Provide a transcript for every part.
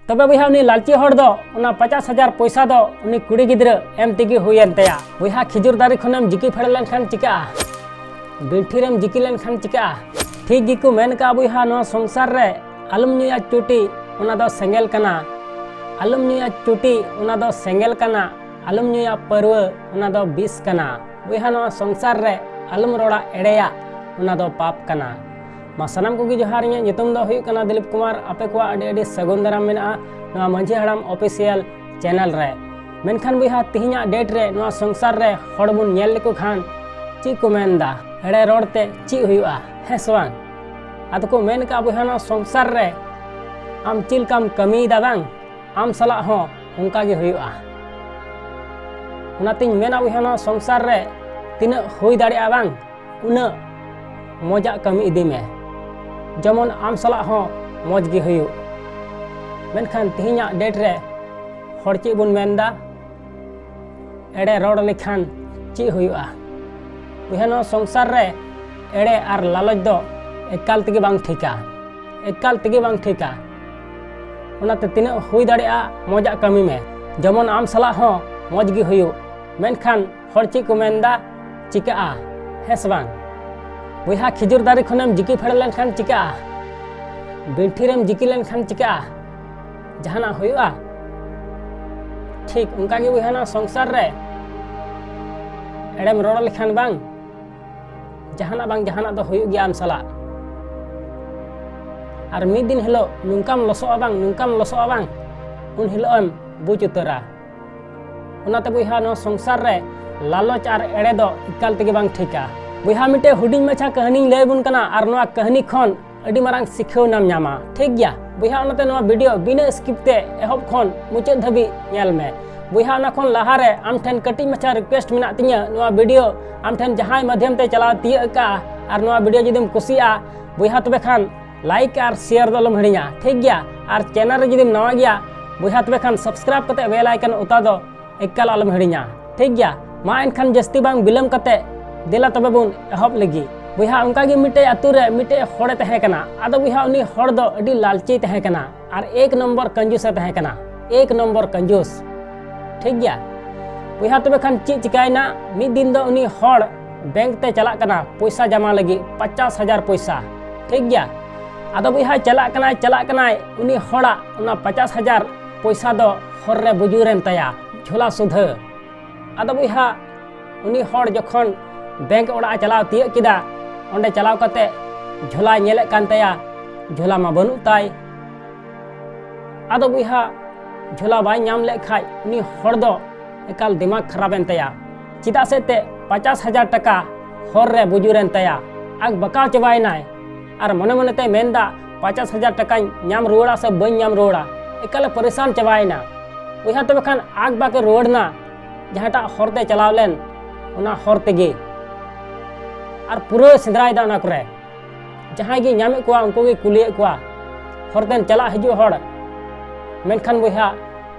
तबे बुहा उनी लालची हड़ दो उना 50,000 पैसा दो उनी कुड़ी गिद्रा एम तेगी हुयन तया बुहा खिजुर दारी खनेम जिकी फेड़ लेनखान चिका बिल्ठीरेम जिकी लेनखान चिका ठीक गिको मेन का बुहा नो संसार रे आलम नुया चुटी उना दो सेंगेल कना आलम नुया चुटी उना दो सेंगेल कना आलम नुया परवा उना दो बिस कना बुहा नो संसार रे आलम रोड़ा एड़ेया उना दो पाप कना मा सनाम कोगी जोहार इᱧᱟᱹᱜ ᱧᱩᱛᱩᱢ ᱫᱚ ᱦᱩᱭᱩᱜ ᱠᱟᱱᱟ ᱫᱤᱞᱤᱯ ᱠᱩᱢᱟᱨ ᱟᱯᱮ ᱠᱚᱣᱟᱜ ᱟᱹᱰᱤ ᱥᱟᱹᱜᱩᱱ ᱫᱟᱨᱟᱢ ᱢᱮᱱᱟᱜᱼᱟ ᱱᱚᱣᱟ ᱢᱟᱹᱡᱷᱤ ᱦᱟᱲᱟᱢ ᱚᱯᱷᱤᱥᱤᱭᱟᱞ ᱪᱮᱱᱮᱞ ᱨᱮ ᱢᱮᱱᱠᱷᱟᱱ ᱵᱚᱭᱦᱟ ᱛᱮᱦᱮᱧᱟᱜ ᱰᱮᱴ ᱨᱮ ᱱᱚᱣᱟ ᱥᱚᱝᱥᱟᱨ ᱨᱮ ᱦᱚᱲ ᱵᱚᱱ ᱧᱮᱞ ᱞᱮᱠᱚ ᱠᱷᱟᱱ ᱪᱮᱫ ᱠᱚ ᱢᱮᱱᱫᱟ ᱮᱲᱮ ᱨᱚᱲᱛᱮ ᱪᱮᱫ ᱦᱩᱭᱩᱜᱼᱟ ᱦᱮᱸ ᱥᱮ ᱵᱟᱝ ᱟᱫᱚ ᱠᱚ ᱢᱮᱱ ᱠᱟᱜᱼᱟ ᱵᱚᱭᱦᱟ ᱱᱚᱣᱟ ᱥᱚᱝᱥᱟᱨ ᱨᱮ ᱟᱢ ᱪᱮᱫ ᱞᱮᱠᱟᱢ ᱠᱟᱹᱢᱤᱭᱮᱫᱟ ᱵᱟᱝ ᱟᱢ ᱥᱟᱞᱟᱜ ᱦᱚᱸ ᱚᱱᱠᱟ ᱜᱮ ᱦᱩᱭᱩᱜᱼᱟ ᱚᱱᱟᱛᱤᱧ ᱢᱮᱱᱟ ᱵᱚᱭᱦᱟ ᱱᱚᱣᱟ ᱥᱚᱝᱥᱟर ᱨᱮ ᱛᱤᱱᱟᱹᱜ ᱦᱩᱭ ᱫᱟᱲᱮᱭᱟᱜᱼᱟ ᱵᱟᱝ ᱩᱱᱟᱹᱜ ᱢᱚᱡᱟᱜ ᱠᱟᱹᱢᱤ ᱤᱫᱤ ᱢᱮ जमन आम सलाह हो मौज गे हुयु मेनखान तिहिᱧᱟᱜ डेट रे हर ची बुन मेनदा एड़े रोड लेखान ची हुयुआ बुहानो संसार रे एड़े आर लालच दो एकाल तेगे बांग ठिका उनाते तिना हुई दाड़ेया मौजा कमी में जमन आम सलाह हो मौज गे हुयु मेनखान हर ची को मेनदा चिकाआ हेस बांग बुहा खिजुर दारी खनेम जिकी फेड़ लेनखान चिका बिल्ठीरेम जिकी लेनखान चिका जहाना हुआ ठीक उनका गे बुहा संसार रे एड़ेम रोड़ लेखान बांग जहाना दो हुयु गया आम सला और मिद दिन हिलो नुंकाम लसोआ बांग उन हिलो एम बुझ उतरा उनाते बुहा नो संसार रे लालच और एड़े दो इकाल तेगे बांग ठिका बुहा मिटे हुडिंग मछा कहानी लैबुन कना और नोआ कहानी खन अडी मारंग सिखाव नाम नामा ठीक गया बुहा उनाते नोआ वीडियो बिना स्किप ते एहब खन मुचाद धाबी नेल में बुहा उना खन लाहा रे आम ठेन कटी मछा रिक्वेस्ट मेना तिया नोआ वीडियो आम ठेन जहां माध्यम ते चलाव तिया का और नोआ वीडियो जदिम कुसिया बुहा तबे खान लाइक और शेयर दो अलम हिड़िया ठीक गया और चैनल रे जदिम नवा गया बुहा तबे खान सब्सक्राइब कते बेल आइकन उता दो एकाल अलम हिड़िया ठीक गया मा एनखान जस्ती बांग बिलम कते दिला तबे बुन एहब लगी बुहा उनका गे मिटे आतु रे मिटे हड़े तहे कना आदो बुहा उनी हड़ दो अडी लालची तहे कना और एक नंबर कंजूस तहे कना एक नंबर कंजूस ठीक गया बुहा तबे खान ची चिकायना मिद दिन दो उनी हड़ बैंक ते चला कना पैसा जमा लगी 50,000 पैसा ठीक गया आदो बुहा चला कना उनी हड़ा उना 50,000 पैसा दो हर रे बुजुरेन तया झोला सुध आदो बुहा उनी हड़ जखन बैंक ओड़ा चलाव तिया किदा ओंडे चलाव कते झोला नेले कान तया झोला मा बनु ताई आदो बुहा झोला बाय नाम ले खाय उनी हड़ दो एकाल दिमाग खराबेन तया चिदा से ते 50,000 टका हर रे बुजुरेन तया आग बकाव चबायनाय और मने मने ते मेनदा 50,000 टका नाम रुवाड़ा से बन नाम रुवाड़ा एकाल परेशान चबायना बुहा तबे खान आग बाके रुवाड़ना जहाटा हरते चलाव लेन उना हर तेगे और पूरा सेंद्रायदा ना करे जहां गे नामे कोआ उनको गे कुलिए कोआ हरतेन चला हिजु हड़ मेनखान बुहा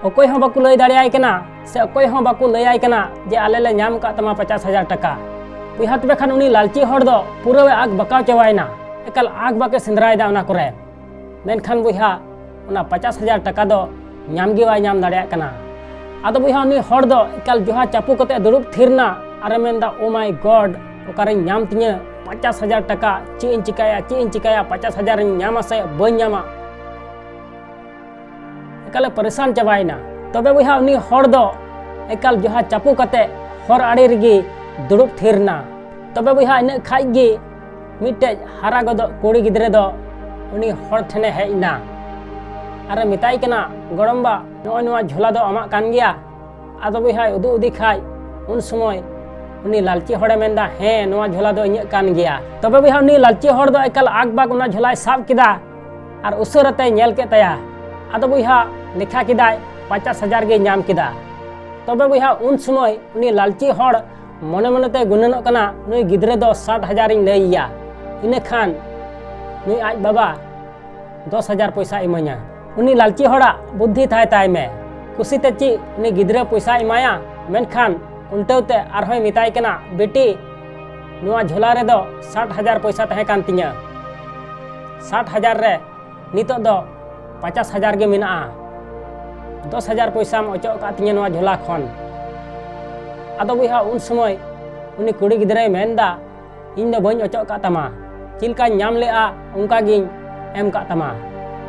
अकोय हो बाकु लय दाड़ियाय कना से अकोय हो बाकु लयाय कना जे आले ले नाम का तमा 50,000 टका बुहा तबे खान उनी लालची हड़ दो पूरा आग बकाव चवायना एकाल आग बाके सेंद्रायदा ना करे मेनखान बुहा उना 50,000 टका दो नाम गे वाय नाम दाड़िया कना आदो बुहा उनी हड़ दो एकाल जोहा चापू कते दुड़ुब थिरना और मेनदा ओ माय गॉड ओकारे नाम तिया 50,000 टका ची इन चिकाया 50,000 नामा से बन नामा एकाले परेशान चबायना तबे बुहा उनी हड़ दो एकाल जोहा चापू कते हर आड़े रेगी दुड़ुब थिरना तबे बुहा इन खाई गे मिटे हारा गदो कुड़ी गिद्रे दो उनी हड़ ठेने हेजना अरे मिताई कना गड़म्बा नोय नोआ झोला दो अमा कान गया आदो बुहा उदु उदी खाई उन समय उनी लालची हड़े मेनदा हे नोआ झोला दो इᱧ कान गया तबे बुहा उनी लालची हड़ दो एकाल आग बाग उना झोलाय साब किदा और उसरते नेल के तया आदो बुहा लिखा किदाय 50,000 गे नाम किदा तबे बुहा उन समय उनी लालची हड़ मने मने ते गुननो कना नुई गिद्रे दो 60,000 इन लैया इने खान नुई आज बाबा 10,000 पैसा इमाया उनी लालची हड़ा बुद्धि थाय ताय में खुशी ते ची उनी गिद्रे पैसा इमाया मेनखान उल्टाते आरहोय मिताय कना बेटी नुआ झोला रे दो 60,000 पैसा तहे कान तिया 60,000 रे नितो दो 50,000 गे मेना 10,000 पैसा अचो का तिया नवा झोला खन आदो बुहा उन समय उनी कुड़ी गिद्राय मेनदा इन दो बन अचो का तमा चिलका नाम लेआ उनका गिन एम का तमा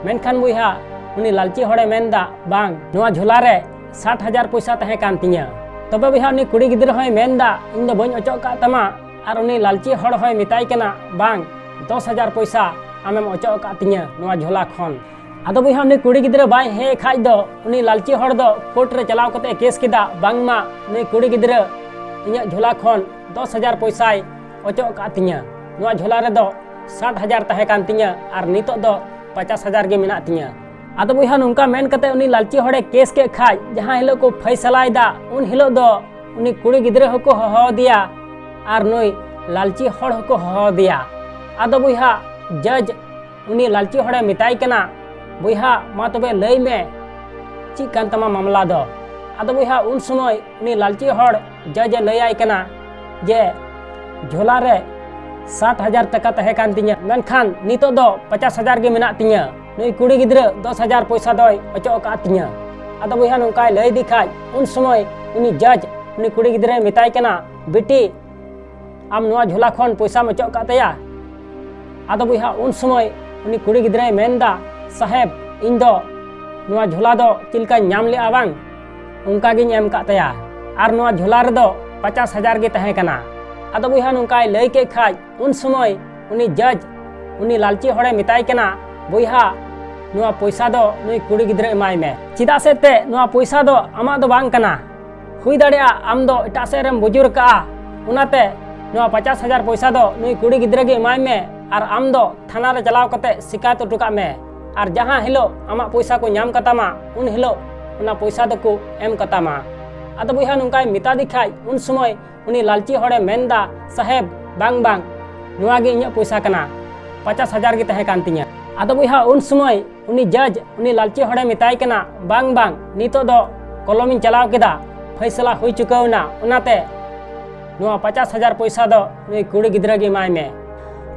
मेनखान बुहा उनी लालची हड़े मेनदा बांग नवा झोला रे 60,000 पैसा तहे कान तिया तबे बुहा उनी कुड़ी गिद्रा होय मेनदा इन दो बन अचो का तमा और उनी लालची हड़ होय मिताई कना बांग 10,000 पैसा आमेम अचो का तिया नवा झोला खन आदो बुहा उनी कुड़ी गिद्रा बाय हे खाज दो उनी लालची हड़ दो कोर्ट रे चलाव कते केस किदा बांगमा उनी कुड़ी गिद्रा इnya झोला खन 10,000 पैसा अचो का तिया नवा झोला रे दो 60,000 तहे कान तिया और नितो दो 50,000 गे मेना तिया आदो बुहा नुंका मेन कते उनी लालची हड़े केस के खाज जहां हिलो को फैसलायदा उन हिलो दो उनी कुड़ी गिद्रा हको हो दिया और नुई लालची हड़ हको हो दिया आदो बुहा जज उनी लालची हड़े मिताई कना बुहा मा तबे लई में ची कान तमा मामला दो आदो बुहा उन समय उनी लालची हड़ जज लई आय कना जे झोला रे 60,000 टका तहे कान तिया मेनखान नितो दो 50,000 गे मेना तिया नुई कुड़ी गिद्रा 10,000 पैसा दोय अचो का तिया आदो बुहा नंकाय लई दिखाय उन समय उनी जज उनी कुड़ी गिद्रा मिताई कना बेटी आम नवा झोला खन पैसा मचो का तया आदो बुहा उन समय उनी कुड़ी गिद्रा मेनदा साहेब इन दो नवा झोला दो चिलका नाम ले आवांग उनका गिन एम का तया और नवा झोला रे दो 50,000 गे तहे कना आदो बुहा नंकाय लई के खाज उन समय उनी जज उनी लालची हड़े मिताई कना बुहा नवा पैसा दो नुई कुड़ी गिद्रा एमाय में चिदा से ते नवा पैसा दो आमा दो बांग कना हुई दाड़िया आम दो एटा से रेम बुजुर का उनाते नवा 50,000 पैसा दो नुई कुड़ी गिद्रा गे एमाय में और आम दो थाना रे चलाव कते शिकायत उटुका में और जहां हिलो आमा पैसा को नाम कतामा उन हिलो उना पैसा दो को एम कतामा आदो बुहा नुंकाय मिता दिखाय उन समय उनी लालची हड़े मेनदा साहेब बांग बांग नुआ गे इnya पैसा कना 50,000 गे तहे कान तिया आदो बुहा उन समय उनी जज उनी लालची हड़े मिताई कना बांग बांग नितो दो कलम इन चलाव केदा फैसला हुई चुकावना उनाते नुआ 50,000 पैसा दो नुई कुड़ी गिद्रा गे माय में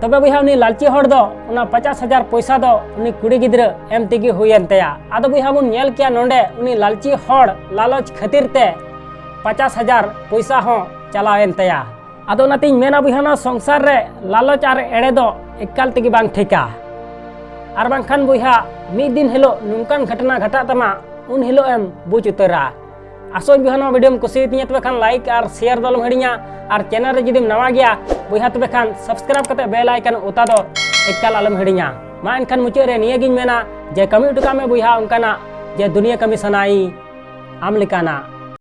तबे बुहा उनी लालची हड़ दो उना 50,000 पैसा दो उनी कुड़ी गिद्रा एम तेगी हुयन तया आदो बुहा बुन नेल किया नोंडे उनी लालची हड़ लालच खातिर ते 50,000 पैसा हो चलावेन तया आदो नातिन मेना बुहा संसार रे लालच और एड़े दो एकाल तेगी बांग ठेका और बांखान बुहा मी दिन हिलो नुंकान घटना घटा तमा उन हिलो एम बुझ उतरा आसो बुहा वीडियो कुसी तिया तबे खान लाइक और शेयर दलम हड़िया और चैनल रे जुदीम नवा गया बुहा तबे खान सब्सक्राइब कते बेल आइकन उता दो एकाल आलम हड़िया मा एनखान मुचाद रे निया गिन मेना जे कमी उटुका में बुहा उनकाना जे दुनिया कमी सनाई आम लेकाना